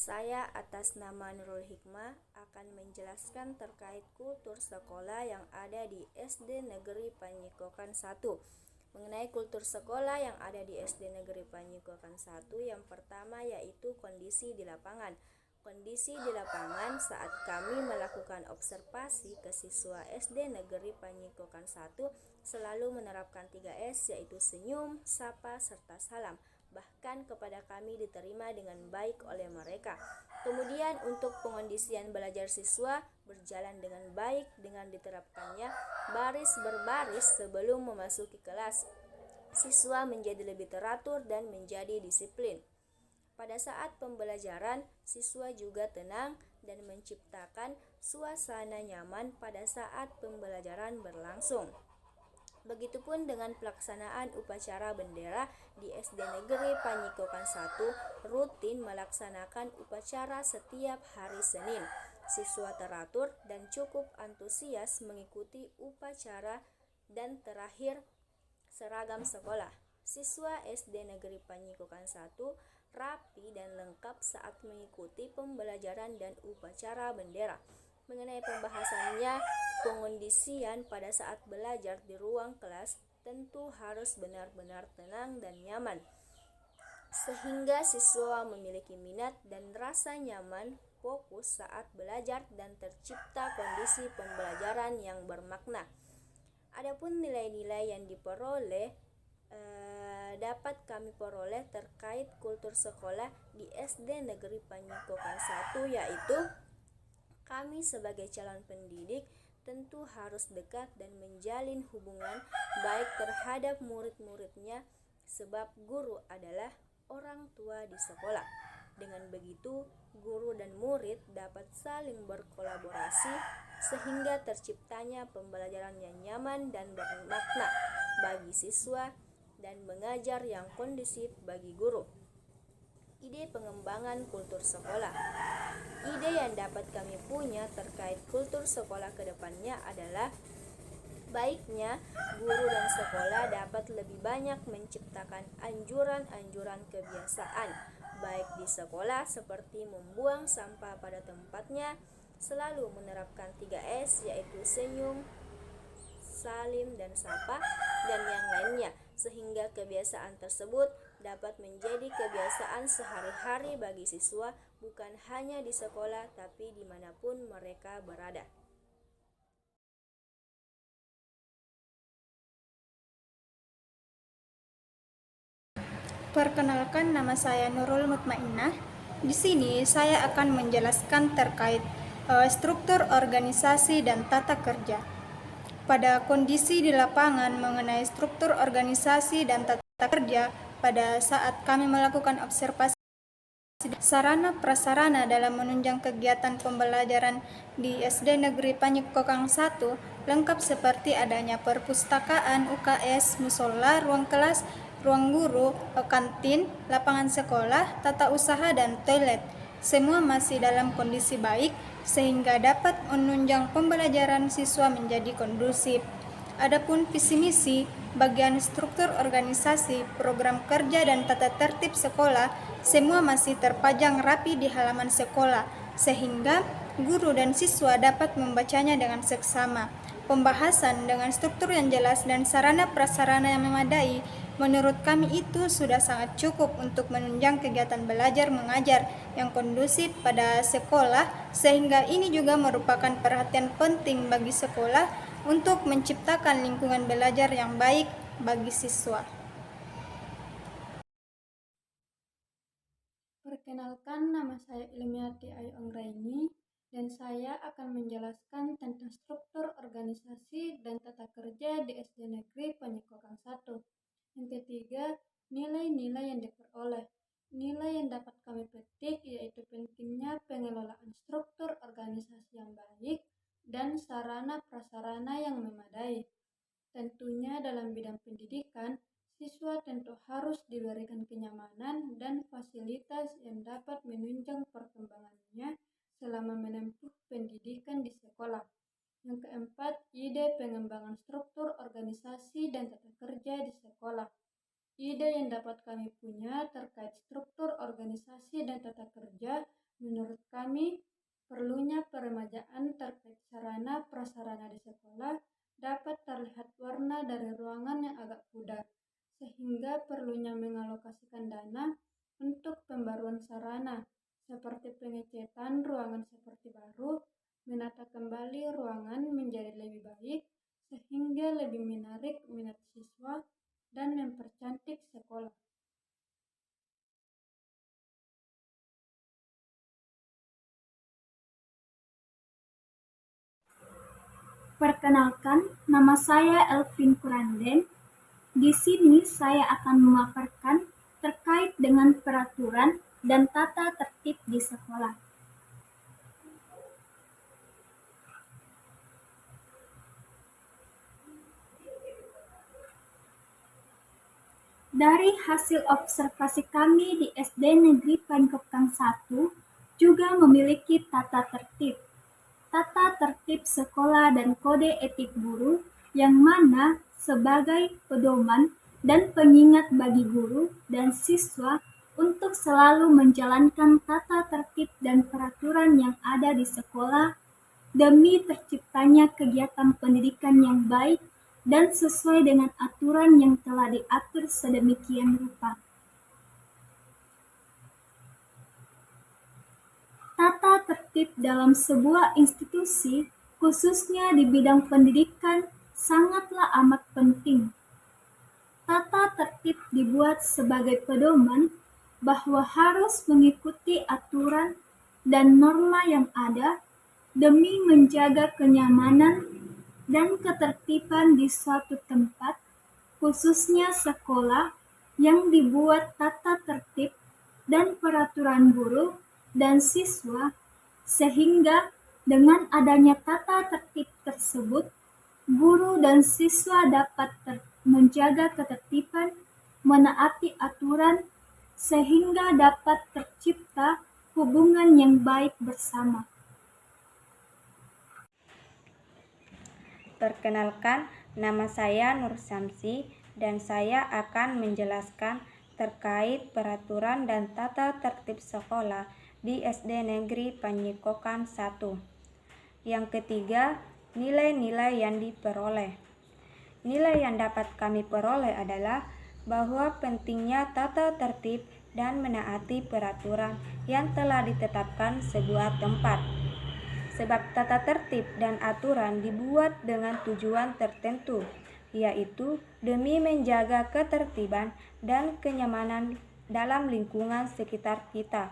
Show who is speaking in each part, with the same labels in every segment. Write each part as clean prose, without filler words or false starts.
Speaker 1: Saya atas nama Nurul Hikmah akan menjelaskan terkait kultur sekolah yang ada di SD Negeri Panyikokan 1. Mengenai kultur sekolah yang ada di SD Negeri Panyikokan 1, yang pertama yaitu kondisi di lapangan. Kondisi di lapangan saat kami melakukan observasi ke siswa SD Negeri Panyikokan 1 selalu menerapkan 3S, yaitu senyum, sapa, serta salam. Bahkan kepada kami diterima dengan baik oleh mereka. Kemudian untuk pengondisian belajar siswa berjalan dengan baik dengan diterapkannya baris berbaris sebelum memasuki kelas. Siswa menjadi lebih teratur dan menjadi disiplin. Pada saat pembelajaran, siswa juga tenang dan menciptakan suasana nyaman pada saat pembelajaran berlangsung. Begitupun dengan pelaksanaan upacara bendera di SD Negeri Panyikokan 1 rutin melaksanakan upacara setiap hari Senin. Siswa teratur dan cukup antusias mengikuti upacara. Dan terakhir, seragam sekolah. Siswa SD Negeri Panyikokan 1 rapi dan lengkap saat mengikuti pembelajaran dan upacara bendera. Mengenai pembahasannya, pengondisian pada saat belajar di ruang kelas tentu harus benar-benar tenang dan nyaman, sehingga siswa memiliki minat dan rasa nyaman, fokus saat belajar dan tercipta kondisi pembelajaran yang bermakna. Adapun nilai-nilai yang diperoleh dapat kami peroleh terkait kultur sekolah di SD Negeri Panyikokan 1, yaitu kami sebagai calon pendidik tentu harus dekat dan menjalin hubungan baik terhadap murid-muridnya, sebab guru adalah orang tua di sekolah. Dengan begitu, guru dan murid dapat saling berkolaborasi sehingga terciptanya pembelajaran yang nyaman dan bermakna. bagi siswa dan mengajar yang kondusif bagi guru. Ide pengembangan kultur sekolah. Ide yang dapat kami punya terkait kultur sekolah ke depannya adalah baiknya guru dan sekolah dapat lebih banyak menciptakan anjuran-anjuran kebiasaan baik di sekolah seperti membuang sampah pada tempatnya, selalu menerapkan 3S yaitu senyum, salim, dan sapa, dan yang lainnya, sehingga kebiasaan tersebut dapat menjadi kebiasaan sehari-hari bagi siswa bukan hanya di sekolah tapi dimanapun mereka berada.
Speaker 2: Perkenalkan, nama saya Nurul Mutmainnah. Di sini saya akan menjelaskan terkait struktur organisasi dan tata kerja. Pada kondisi di lapangan mengenai struktur organisasi dan tata kerja, pada saat kami melakukan observasi sarana prasarana dalam menunjang kegiatan pembelajaran di SD Negeri Panyekokang 1 lengkap seperti adanya perpustakaan, UKS, musola, ruang kelas, ruang guru, kantin, lapangan sekolah, tata usaha, dan toilet. Semua masih dalam kondisi baik sehingga dapat menunjang pembelajaran siswa menjadi kondusif. Adapun visi misi, bagian struktur organisasi, program kerja, dan tata tertib sekolah semua masih terpajang rapi di halaman sekolah sehingga guru dan siswa dapat membacanya dengan seksama. Pembahasan dengan struktur yang jelas dan sarana prasarana yang memadai menurut kami itu sudah sangat cukup untuk menunjang kegiatan belajar mengajar yang kondusif pada sekolah, sehingga ini juga merupakan perhatian penting bagi sekolah untuk menciptakan lingkungan belajar yang baik bagi siswa. Perkenalkan, nama saya Ilmiati Ayu Anggraini dan saya akan menjelaskan tentang struktur organisasi dan tata kerja di SD Negeri Panyekokang 1. Yang ketiga, nilai-nilai yang diperoleh. Nilai yang dapat kami petik yaitu pentingnya pengelolaan struktur organisasi yang baik dan sarana prasarana yang memadai. Tentunya dalam bidang pendidikan, siswa tentu harus diberikan kenyamanan dan fasilitas yang dapat menunjang perkembangannya selama menempuh pendidikan di sekolah. Yang keempat, ide pengembangan struktur organisasi dan tata kerja di sekolah. Ide yang dapat kami punya terkait struktur organisasi dan tata kerja menurut kami perlunya peremajaan terkait sarana prasarana di sekolah dapat terlihat warna dari ruangan yang agak pudar, sehingga perlunya mengalokasikan dana untuk pembaruan sarana seperti pengecetan ruangan seperti baru, menata kembali ruangan menjadi lebih baik sehingga lebih menarik minat siswa dan mempercantik sekolah. Perkenalkan, nama saya Elvin Kuranden. Di sini saya akan memaparkan terkait dengan peraturan dan tata tertib di sekolah. Dari hasil observasi kami di SD Negeri Panyekokang 1 juga memiliki tata tertib sekolah dan kode etik guru yang mana sebagai pedoman dan pengingat bagi guru dan siswa untuk selalu menjalankan tata tertib dan peraturan yang ada di sekolah demi terciptanya kegiatan pendidikan yang baik dan sesuai dengan aturan yang telah diatur sedemikian rupa. Tata tertib dalam sebuah institusi, khususnya di bidang pendidikan, sangatlah amat penting. Tata tertib dibuat sebagai pedoman bahwa harus mengikuti aturan dan norma yang ada demi menjaga kenyamanan dan ketertiban di suatu tempat, khususnya sekolah, yang dibuat tata tertib dan peraturan guru dan siswa, sehingga dengan adanya tata tertib tersebut, guru dan siswa dapat
Speaker 3: menjaga ketertiban, menaati aturan, sehingga dapat tercipta hubungan yang baik bersama.
Speaker 4: Perkenalkan, nama saya Nur Samsi dan saya akan menjelaskan terkait peraturan dan tata tertib sekolah di SD Negeri Panyikokan 1. Yang ketiga, nilai-nilai yang diperoleh. Nilai yang dapat kami peroleh adalah bahwa pentingnya tata tertib dan menaati peraturan yang telah ditetapkan sebuah tempat. Sebab tata tertib dan aturan dibuat dengan tujuan tertentu, yaitu demi menjaga ketertiban dan kenyamanan dalam lingkungan sekitar kita.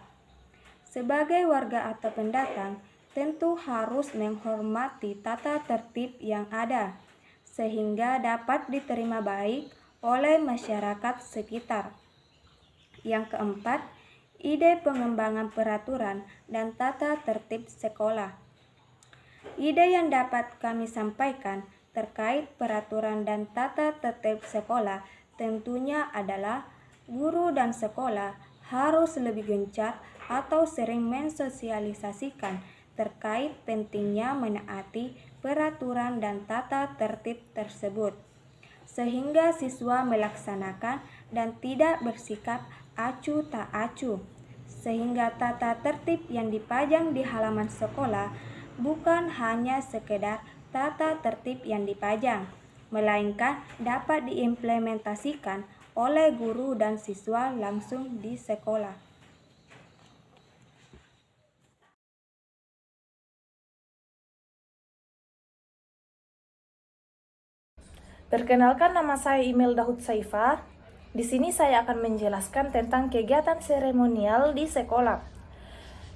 Speaker 4: Sebagai warga atau pendatang, tentu harus menghormati tata tertib yang ada, sehingga dapat diterima baik oleh masyarakat sekitar. Yang keempat, ide pengembangan peraturan dan tata tertib sekolah. Ide yang dapat kami sampaikan terkait peraturan dan tata tertib sekolah tentunya adalah guru dan sekolah harus lebih gencar atau sering mensosialisasikan terkait pentingnya menaati peraturan dan tata tertib tersebut, sehingga siswa melaksanakan dan tidak bersikap acuh tak acuh, sehingga tata tertib yang dipajang di halaman sekolah bukan hanya sekedar tata tertib yang dipajang, melainkan dapat diimplementasikan oleh guru dan siswa langsung di sekolah.
Speaker 5: Perkenalkan, nama saya Imelda Hutsaifa. Di sini saya akan menjelaskan tentang kegiatan seremonial di sekolah.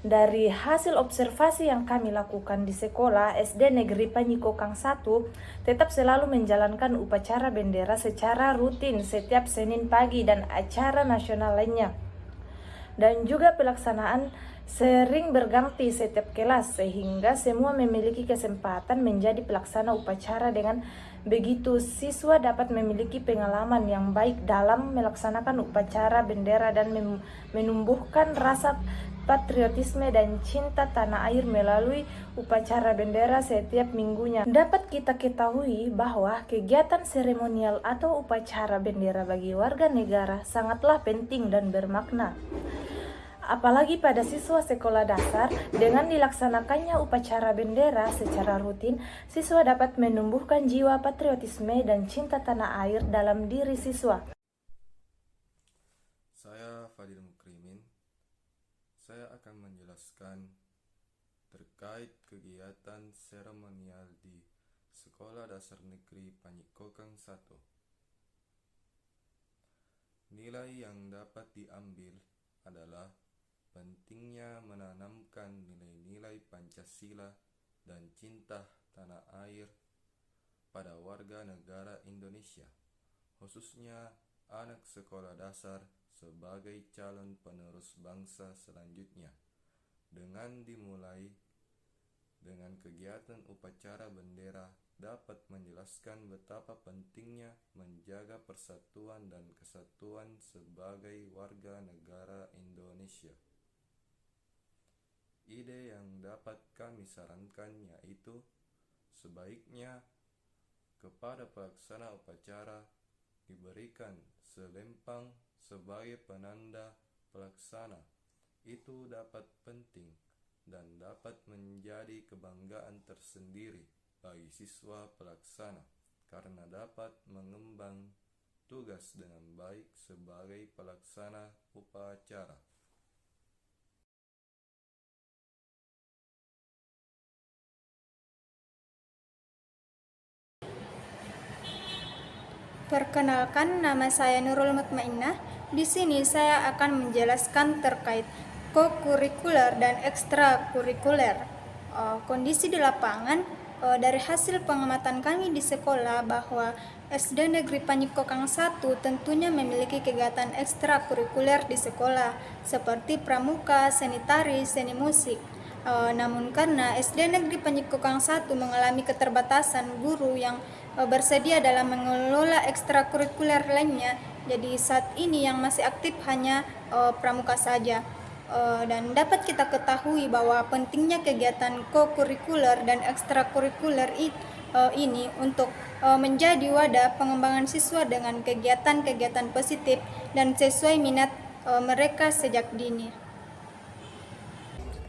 Speaker 5: Dari hasil observasi yang kami lakukan di sekolah SD Negeri Panyikokang 1, tetap selalu menjalankan upacara bendera secara rutin setiap Senin pagi dan acara nasional lainnya. Dan juga pelaksanaan sering berganti setiap kelas, sehingga semua memiliki kesempatan menjadi pelaksana upacara. Dengan begitu, siswa dapat memiliki pengalaman yang baik dalam melaksanakan upacara bendera dan menumbuhkan rasa patriotisme dan cinta tanah air melalui upacara bendera setiap minggunya. Dapat kita ketahui bahwa kegiatan seremonial atau upacara bendera bagi warga negara sangatlah penting dan bermakna. Apalagi pada siswa sekolah dasar, dengan dilaksanakannya upacara bendera secara rutin, siswa dapat menumbuhkan jiwa patriotisme dan cinta tanah air dalam diri siswa.
Speaker 6: Saya Fadil Mukrimin. Saya akan menjelaskan terkait kegiatan seremonial di Sekolah Dasar Negeri Panyikokang 1. Nilai yang dapat diambil adalah pentingnya menanamkan nilai-nilai Pancasila dan cinta tanah air pada warga negara Indonesia, khususnya anak sekolah dasar sebagai calon penerus bangsa selanjutnya, dengan dimulai dengan kegiatan upacara bendera dapat menjelaskan betapa pentingnya menjaga persatuan dan kesatuan sebagai warga negara Indonesia. Ide yang dapat kami sarankan yaitu sebaiknya kepada pelaksana upacara diberikan selempang sebagai penanda pelaksana. Itu dapat penting dan dapat menjadi kebanggaan tersendiri bagi siswa pelaksana karena dapat mengemban tugas dengan baik sebagai pelaksana upacara.
Speaker 2: Perkenalkan, nama saya Nurul Mutmainnah. Di sini saya akan menjelaskan terkait kokurikuler dan ekstrakurikuler. Kondisi di lapangan, dari hasil pengamatan kami di sekolah bahwa SD Negeri Panyikokang 1 tentunya memiliki kegiatan ekstrakurikuler di sekolah seperti pramuka, seni tari, seni musik. Namun karena SD Negeri Panyikokang 1 mengalami keterbatasan guru yang bersedia dalam mengelola ekstrakurikuler lainnya. Jadi saat ini yang masih aktif hanya pramuka saja. Dan dapat kita ketahui bahwa pentingnya kegiatan kokurikuler dan ekstrakurikuler ini untuk menjadi wadah pengembangan siswa dengan kegiatan-kegiatan positif dan sesuai minat mereka sejak dini.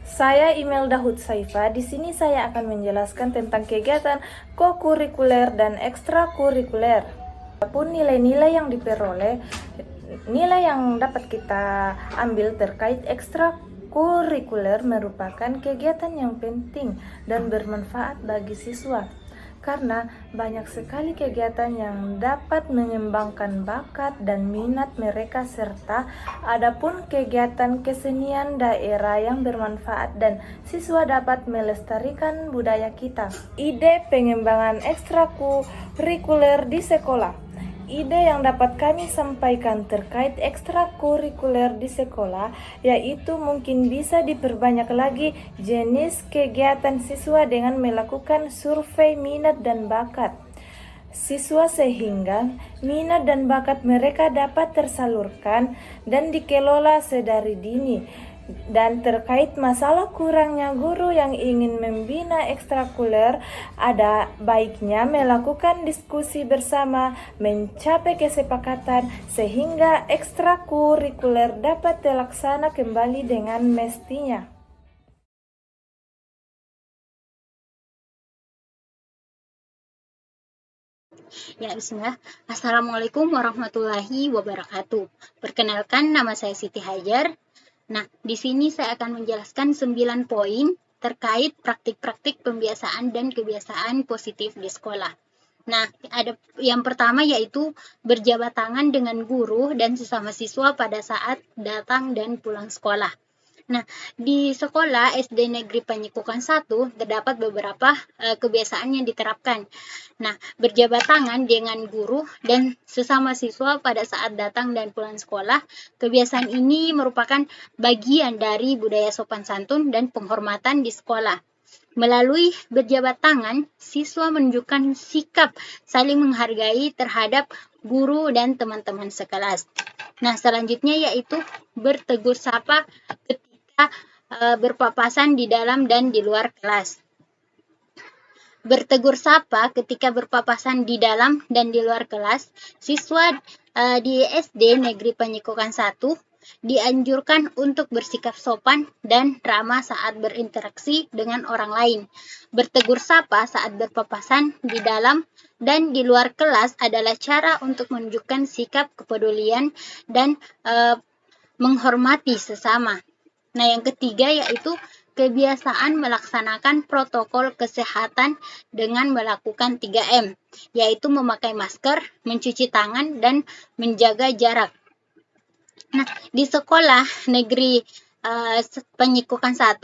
Speaker 5: Saya Imelda Hutsaifa. Di sini saya akan menjelaskan tentang kegiatan kokurikuler dan ekstrakurikuler. Apapun nilai-nilai yang diperoleh, nilai yang dapat kita ambil terkait ekstrakurikuler merupakan kegiatan yang penting dan bermanfaat bagi siswa. Karena banyak sekali kegiatan yang dapat mengembangkan bakat dan minat mereka, serta adapun kegiatan kesenian daerah yang bermanfaat dan siswa dapat melestarikan budaya kita. Ide pengembangan ekstrakurikuler di sekolah. Ide yang dapat kami sampaikan terkait ekstrakurikuler di sekolah yaitu mungkin bisa diperbanyak lagi jenis kegiatan siswa dengan melakukan survei minat dan bakat siswa sehingga minat dan bakat mereka dapat tersalurkan dan dikelola sedari dini. Dan terkait masalah kurangnya guru yang ingin membina ekstrakurikuler, ada baiknya melakukan diskusi bersama, mencapai kesepakatan sehingga ekstrakurikuler dapat terlaksana kembali dengan mestinya.
Speaker 7: Ya, bismillah. Assalamualaikum warahmatullahi wabarakatuh. Perkenalkan, nama saya Siti Hajar. Nah, di sini saya akan menjelaskan 9 poin terkait praktik-praktik pembiasaan dan kebiasaan positif di sekolah. Nah, ada yang pertama yaitu berjabat tangan dengan guru dan sesama siswa pada saat datang dan pulang sekolah. Nah, di sekolah SD Negeri Panyikokan 1 terdapat beberapa kebiasaan yang diterapkan. Nah, berjabat tangan dengan guru dan sesama siswa pada saat datang dan pulang sekolah. Kebiasaan ini merupakan bagian dari budaya sopan santun dan penghormatan di sekolah. Melalui berjabat tangan, siswa menunjukkan sikap saling menghargai terhadap guru dan teman-teman sekelas. Nah, selanjutnya yaitu bertegur sapa ketika berpapasan di dalam dan di luar kelas. Bertegur sapa ketika berpapasan di dalam dan di luar kelas, siswa di SD Negeri Panyikokan 1 dianjurkan untuk bersikap sopan dan ramah saat berinteraksi dengan orang lain. Bertegur sapa saat berpapasan di dalam dan di luar kelas adalah cara untuk menunjukkan sikap kepedulian dan menghormati sesama. Nah, yang ketiga yaitu kebiasaan melaksanakan protokol kesehatan dengan melakukan 3M, yaitu memakai masker, mencuci tangan, dan menjaga jarak. Nah, di sekolah negeri Panyikokan 1,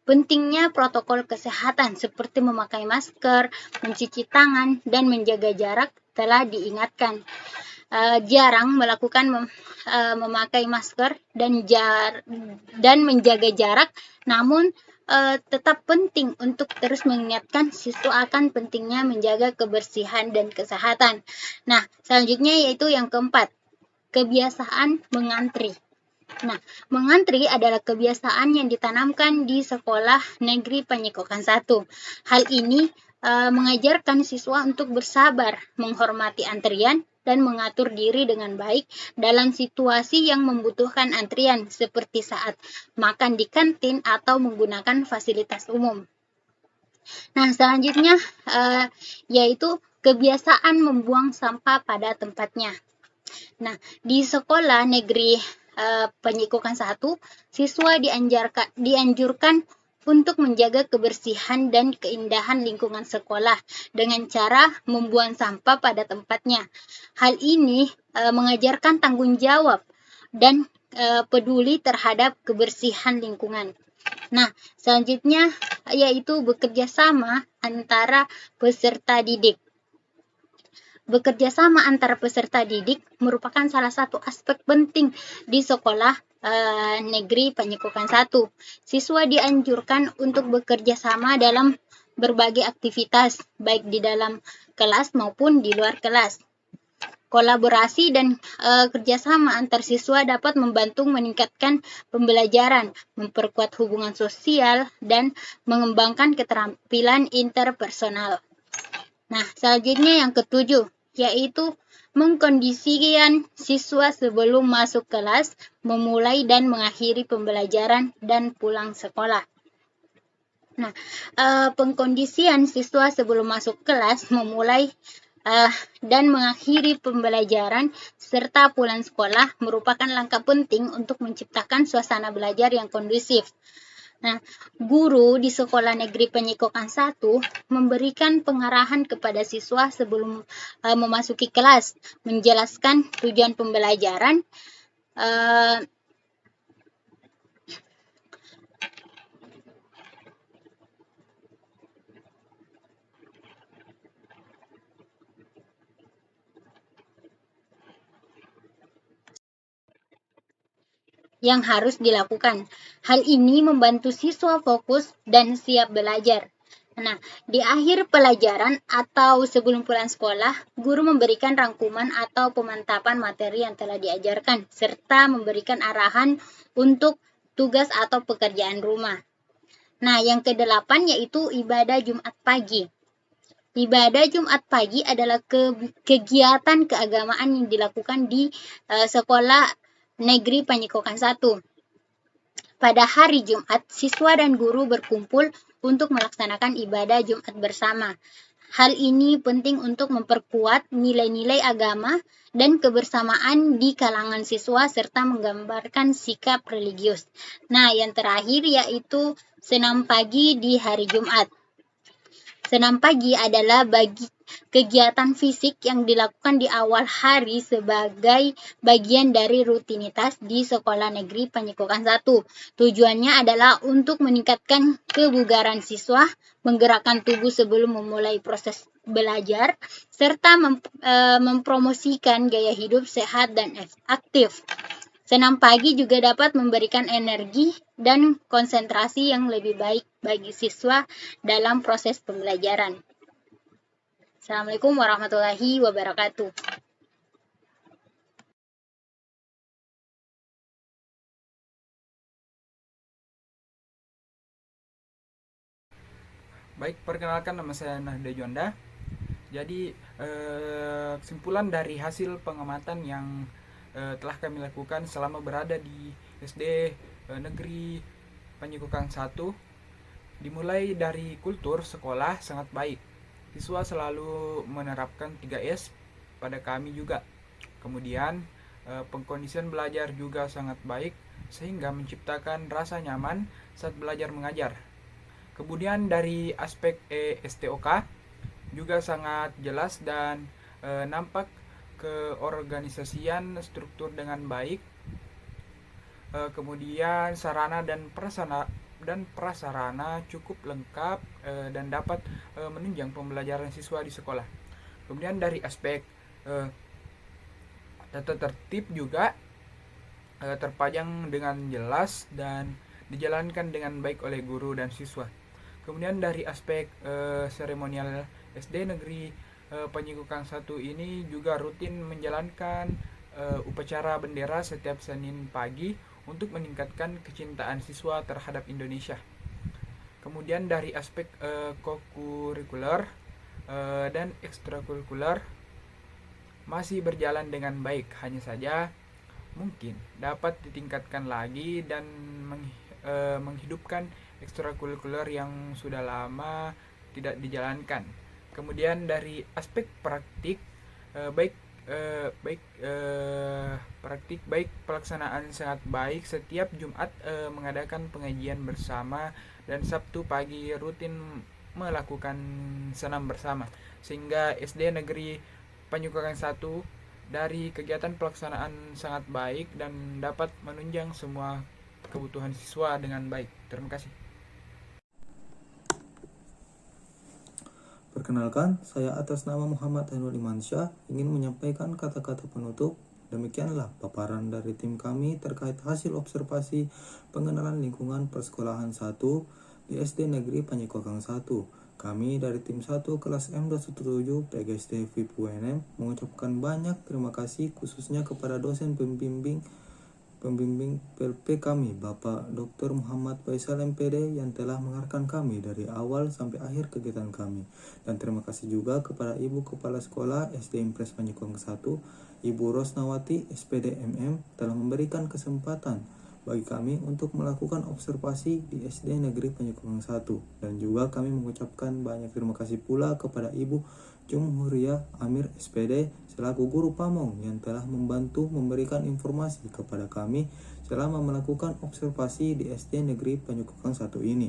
Speaker 7: pentingnya protokol kesehatan seperti memakai masker, mencuci tangan, dan menjaga jarak telah diingatkan. Jarang melakukan memakai masker dan menjaga jarak, namun tetap penting untuk terus mengingatkan siswa akan pentingnya menjaga kebersihan dan kesehatan. Nah, selanjutnya yaitu yang keempat, kebiasaan mengantri. Nah, mengantri adalah kebiasaan yang ditanamkan di sekolah negeri Panyikokan 1. Hal ini mengajarkan siswa untuk bersabar, menghormati antrian, dan mengatur diri dengan baik dalam situasi yang membutuhkan antrian, seperti saat makan di kantin atau menggunakan fasilitas umum. Nah, selanjutnya yaitu kebiasaan membuang sampah pada tempatnya. Nah, di sekolah negeri Panyikokan 1, siswa dianjurkan untuk menjaga kebersihan dan keindahan lingkungan sekolah dengan cara membuang sampah pada tempatnya. Hal ini mengajarkan tanggung jawab dan peduli terhadap kebersihan lingkungan. Nah, selanjutnya yaitu bekerja sama antara peserta didik. Bekerja sama antara peserta didik merupakan salah satu aspek penting di sekolah negeri Panyikokan 1. Siswa dianjurkan untuk bekerja sama dalam berbagai aktivitas baik di dalam kelas maupun di luar kelas. Kolaborasi dan kerjasama antar siswa dapat membantu meningkatkan pembelajaran, memperkuat hubungan sosial, dan mengembangkan keterampilan interpersonal. Nah, selanjutnya yang ketujuh, yaitu mengkondisikan siswa sebelum masuk kelas, memulai dan mengakhiri pembelajaran, dan pulang sekolah. Nah, pengkondisian siswa sebelum masuk kelas, memulai dan mengakhiri pembelajaran, serta pulang sekolah merupakan langkah penting untuk menciptakan suasana belajar yang kondusif. Nah, guru di Sekolah Negeri Penyikokan 1 memberikan pengarahan kepada siswa sebelum memasuki kelas, menjelaskan tujuan pembelajaran, yang harus dilakukan. Hal ini membantu siswa fokus dan siap belajar. Nah, di akhir pelajaran atau sebelum pulang sekolah, guru memberikan rangkuman atau pemantapan materi yang telah diajarkan, serta memberikan arahan untuk tugas atau pekerjaan rumah. Nah, yang kedelapan yaitu ibadah Jumat pagi. Ibadah Jumat pagi adalah kegiatan keagamaan yang dilakukan di Sekolah Negeri Penyikokan 1. Pada hari Jumat, siswa dan guru berkumpul untuk melaksanakan ibadah Jumat bersama. Hal ini penting untuk memperkuat nilai-nilai agama dan kebersamaan di kalangan siswa serta menggambarkan sikap religius. Nah, yang terakhir yaitu senam pagi di hari Jumat. Senam pagi adalah kegiatan fisik yang dilakukan di awal hari sebagai bagian dari rutinitas di Sekolah Negeri Penyikokan 1. Tujuannya adalah untuk meningkatkan kebugaran siswa, menggerakkan tubuh sebelum memulai proses belajar, serta mempromosikan gaya hidup sehat dan aktif. Senam pagi juga dapat memberikan energi dan konsentrasi yang lebih baik bagi siswa dalam proses pembelajaran. Assalamualaikum warahmatullahi wabarakatuh.
Speaker 8: Baik, perkenalkan, nama saya Nahda Juanda. Jadi, kesimpulan dari hasil pengamatan yang telah kami lakukan selama berada di SD Negeri Penyikokan 1, dimulai dari kultur sekolah sangat baik. Siswa selalu menerapkan 3S pada kami juga. Kemudian pengkondisian belajar juga sangat baik sehingga menciptakan rasa nyaman saat belajar mengajar. Kemudian dari aspek STOK juga sangat jelas dan nampak keorganisasian struktur dengan baik. Kemudian sarana dan prasarana cukup lengkap dan dapat menunjang pembelajaran siswa di sekolah. Kemudian dari aspek tata tertib juga terpajang dengan jelas dan dijalankan dengan baik oleh guru dan siswa. Kemudian dari aspek seremonial SD Negeri Penyikokan 1 ini juga rutin menjalankan upacara bendera setiap Senin pagi untuk meningkatkan kecintaan siswa terhadap Indonesia. Kemudian dari aspek kokurikuler dan ekstrakurikuler masih berjalan dengan baik, hanya saja mungkin dapat ditingkatkan lagi dan menghidupkan ekstrakurikuler yang sudah lama tidak dijalankan. Kemudian dari aspek praktik baik pelaksanaan sangat baik. Setiap Jumat mengadakan pengajian bersama dan Sabtu pagi rutin melakukan senam bersama, sehingga SD Negeri Penyikokan 1 dari kegiatan pelaksanaan sangat baik dan dapat menunjang semua kebutuhan siswa dengan baik. Terima kasih.
Speaker 9: Perkenalkan, saya atas nama Muhammad Ainul Imansyah ingin menyampaikan kata-kata penutup. Demikianlah paparan dari tim kami terkait hasil observasi pengenalan lingkungan persekolahan 1 di SD Negeri Penyikokan 1. Kami dari tim 1 kelas M217 PGSD FIP UNM mengucapkan banyak terima kasih khususnya kepada dosen pembimbing PLP kami, Bapak Dr. Muhammad Faisal MPD yang telah mengarahkan kami dari awal sampai akhir kegiatan kami. Dan terima kasih juga kepada Ibu Kepala Sekolah SD Impres Panjikokan 1, Ibu Rosnawati SPD MM telah memberikan kesempatan bagi kami untuk melakukan observasi di SD Negeri Panjikokan 1. Dan juga kami mengucapkan banyak terima kasih pula kepada Ibu Jumhuriyah Amir SPD selaku guru pamong yang telah membantu memberikan informasi kepada kami selama melakukan observasi di SD Negeri Panjikokan 1 ini.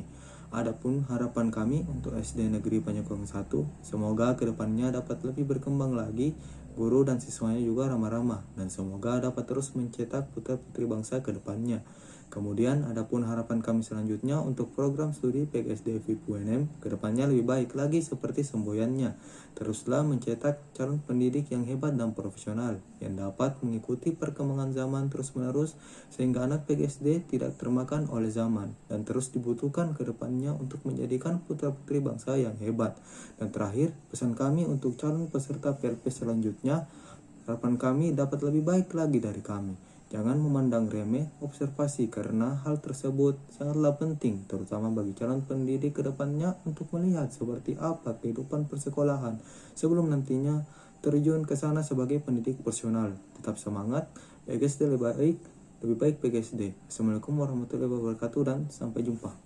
Speaker 9: Adapun harapan kami untuk SD Negeri Panjikokan 1, semoga kedepannya dapat lebih berkembang lagi, guru dan siswanya juga ramah-ramah, dan semoga dapat terus mencetak putra-putri bangsa ke depannya. Kemudian adapun harapan kami selanjutnya untuk program studi PGSD FIP UNM kedepannya lebih baik lagi seperti semboyannya. Teruslah mencetak calon pendidik yang hebat dan profesional yang dapat mengikuti perkembangan zaman terus-menerus sehingga anak PGSD tidak termakan oleh zaman dan terus dibutuhkan kedepannya untuk menjadikan putra-putri bangsa yang hebat. Dan terakhir, pesan kami untuk calon peserta PLP selanjutnya, harapan kami dapat lebih baik lagi dari kami. Jangan memandang remeh observasi karena hal tersebut sangatlah penting terutama bagi calon pendidik ke depannya untuk melihat seperti apa kehidupan persekolahan sebelum nantinya terjun ke sana sebagai pendidik profesional. Tetap semangat, PGSD lebih baik PGSD. Assalamualaikum warahmatullahi wabarakatuh dan sampai jumpa.